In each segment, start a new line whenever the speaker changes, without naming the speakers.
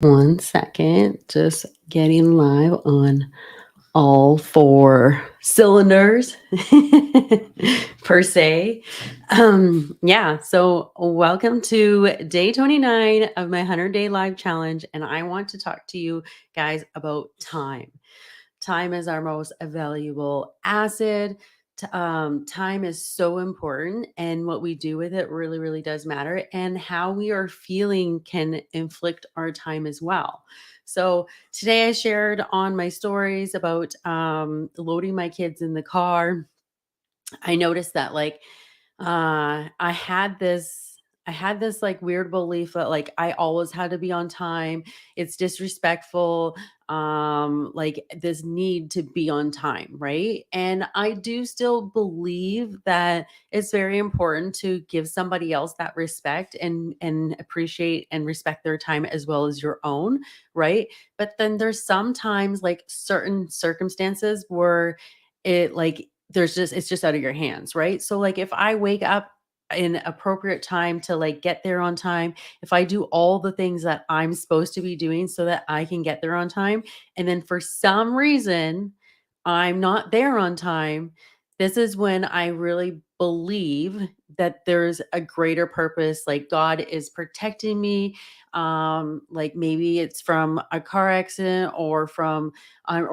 One second, just getting live on all four cylinders per se. Yeah, so welcome to day 29 of my 100-day live challenge. And I want to talk to you guys about time. Time is our most valuable asset. Time is so important, and what we do with it really, really does matter. And how we are feeling can inflict our time as well. So today I shared on my stories about loading my kids in the car. I noticed that I had this like weird belief that like I always had to be on time. It's disrespectful. Like this need to be on time, right? And I do still believe that it's very important to give somebody else that respect and appreciate and respect their time as well as your own, right? But then there's sometimes like certain circumstances where it's just out of your hands, right? So like if I wake up in appropriate time to like get there on time, if I do all the things that I'm supposed to be doing so that I can get there on time, and then for some reason I'm not there on time, this is when I really believe that there's a greater purpose, like God is protecting me. Like maybe it's from a car accident or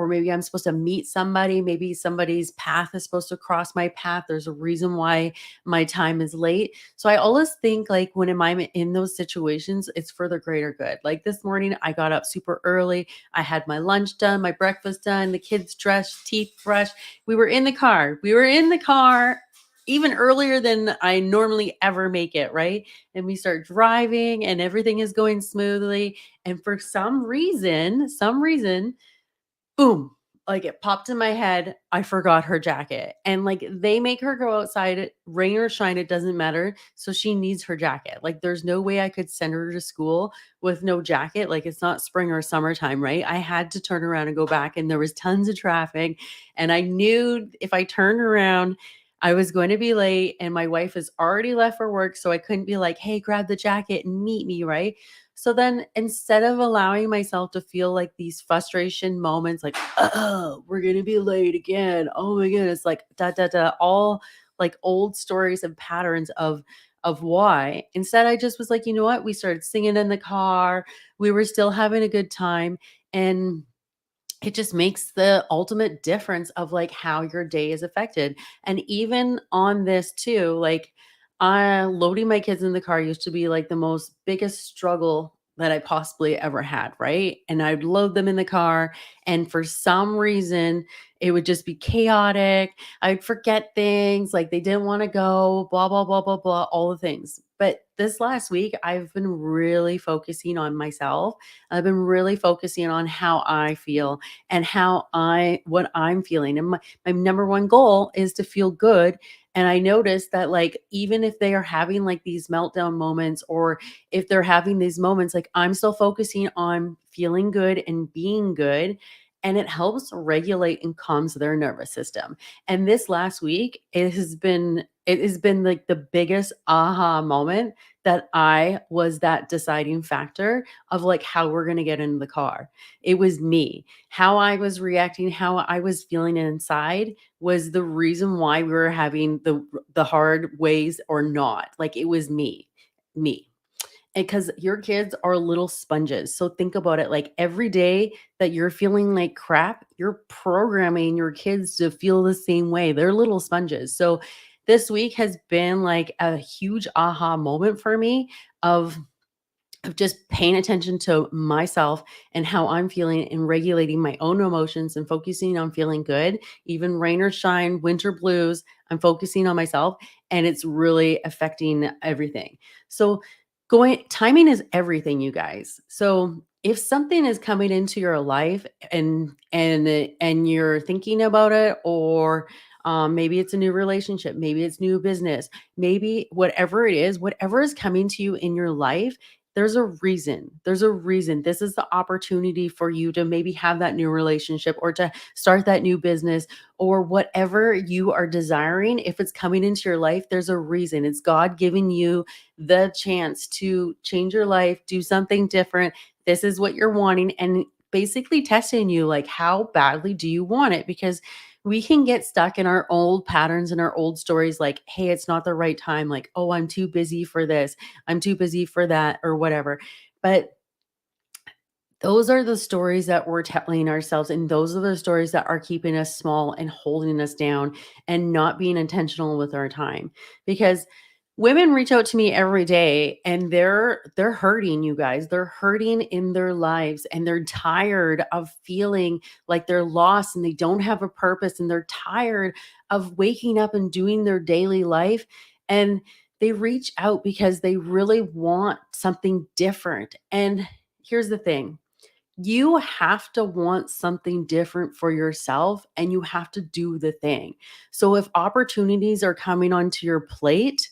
maybe I'm supposed to meet somebody. Maybe somebody's path is supposed to cross my path. There's a reason why my time is late. So I always think like when I'm in those situations, it's for the greater good. Like this morning, I got up super early. I had my lunch done, my breakfast done, the kids dressed, teeth brushed. We were in the car. We were in the car even earlier than I normally ever make it, right? And we start driving and everything is going smoothly. And for some reason, boom, like it popped in my head. I forgot her jacket. And like they make her go outside, rain or shine, it doesn't matter. So she needs her jacket. Like there's no way I could send her to school with no jacket. Like it's not spring or summertime, right? I had to turn around and go back, and there was tons of traffic. And I knew if I turned around, I was going to be late, and my wife has already left for work. So I couldn't be like, hey, grab the jacket and meet me, right? So then instead of allowing myself to feel like these frustration moments, like, oh, we're going to be late again. Oh my goodness. Like, da, da, da, all like old stories and patterns of why. Instead, I just was like, you know what? We started singing in the car. We were still having a good time. And it just makes the ultimate difference of like how your day is affected. And even on this too, like loading my kids in the car used to be like the most biggest struggle that I possibly ever had, right? And I'd load them in the car, and for some reason it would just be chaotic. I'd forget things, like they didn't want to go, blah blah blah blah blah, all the things. But this last week I've been really focusing on myself. I've been really focusing on how I feel and what I'm feeling. And my number one goal is to feel good. And I noticed that like even if they are having like these meltdown moments, or if they're having these moments, like I'm still focusing on feeling good and being good. And it helps regulate and calms their nervous system. And this last week, it has been like the biggest aha moment that I was that deciding factor of like how we're gonna get into the car. It was me. How I was reacting, how I was feeling inside was the reason why we were having the hard ways or not. Like it was me. Me. Because your kids are little sponges. So think about it, like every day that you're feeling like crap, you're programming your kids to feel the same way. They're little sponges. So this week has been like a huge aha moment for me of just paying attention to myself and how I'm feeling and regulating my own emotions and focusing on feeling good, even rain or shine, winter blues. I'm focusing on myself, and it's really affecting everything. So, timing is everything, you guys. So, if something is coming into your life and you're thinking about it, or maybe it's a new relationship, maybe it's new business, maybe whatever it is, whatever is coming to you in your life, there's a reason. There's a reason. This is the opportunity for you to maybe have that new relationship, or to start that new business, or whatever you are desiring. If it's coming into your life, there's a reason. It's God giving you the chance to change your life, do something different, this is what you're wanting, and basically testing you like, how badly do you want it? Because we can get stuck in our old patterns and our old stories like, hey, it's not the right time. Like, oh, I'm too busy for this. I'm too busy for that, or whatever. But those are the stories that we're telling ourselves, and those are the stories that are keeping us small and holding us down and not being intentional with our time. Because women reach out to me every day and they're hurting, you guys. They're hurting in their lives and they're tired of feeling like they're lost and they don't have a purpose, and they're tired of waking up and doing their daily life, and they reach out because they really want something different. And here's the thing, you have to want something different for yourself and you have to do the thing. So if opportunities are coming onto your plate,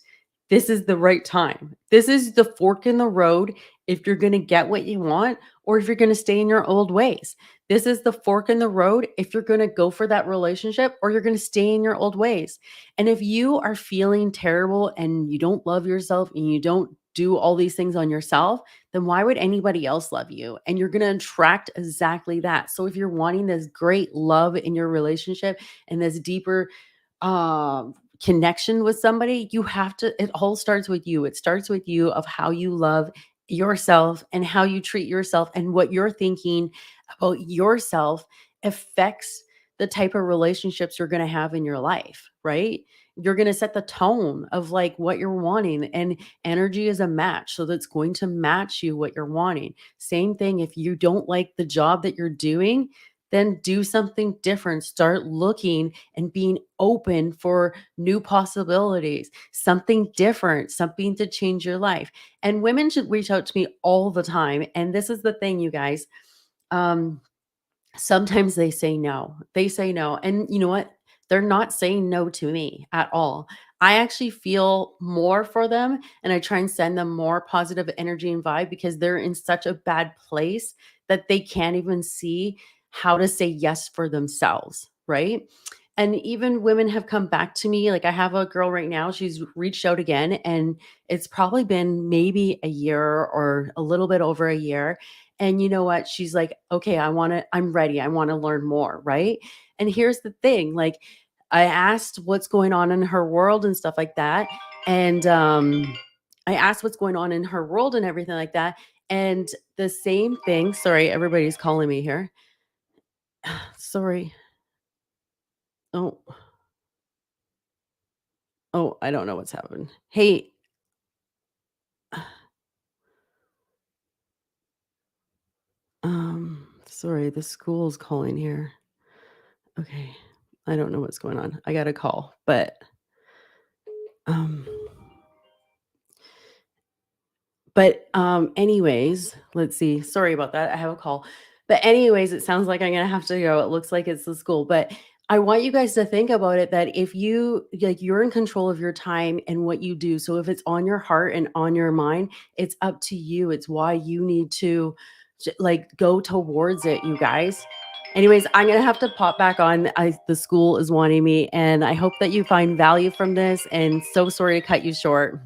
this is the right time. This is the fork in the road if you're going to get what you want or if you're going to stay in your old ways. This is the fork in the road if you're going to go for that relationship or you're going to stay in your old ways. And if you are feeling terrible and you don't love yourself and you don't do all these things on yourself, then why would anybody else love you? And you're going to attract exactly that. So if you're wanting this great love in your relationship and this deeper connection with somebody, you have to, it all starts with you. It starts with you of how you love yourself and how you treat yourself, and what you're thinking about yourself affects the type of relationships you're going to have in your life, right? You're going to set the tone of like what you're wanting, and energy is a match. So that's going to match you what you're wanting. Same thing, if you don't like the job that you're doing, then do something different. Start looking and being open for new possibilities, something different, something to change your life. And women should reach out to me all the time. And this is the thing, you guys. Um, Sometimes they say no. They say no. And you know what? They're not saying no to me at all. I actually feel more for them and I try and send them more positive energy and vibe because they're in such a bad place that they can't even see how to say yes for themselves, right? And even women have come back to me. Like I have a girl right now, she's reached out again, and it's probably been maybe a year or a little bit over a year. And you know what? She's like, okay, I'm ready. I want to learn more. Right. And here's the thing, like, I asked what's going on in her world and stuff like that. And I asked what's going on in her world and everything like that. And the same thing, sorry, everybody's calling me here. Sorry. Oh, oh, I don't know what's happened. Hey, sorry, the school's calling here. Okay. I don't know what's going on. I got a call, but um anyways, let's see. Sorry about that. I have a call. But anyways, it sounds like I'm gonna have to go. It looks like it's the school. But I want you guys to think about it, that if you like, you're in control of your time and what you do. So if it's on your heart and on your mind, it's up to you. It's why you need to like go towards it, you guys. Anyways, I'm gonna have to pop back on. The school is wanting me, and I hope that you find value from this. And so sorry to cut you short.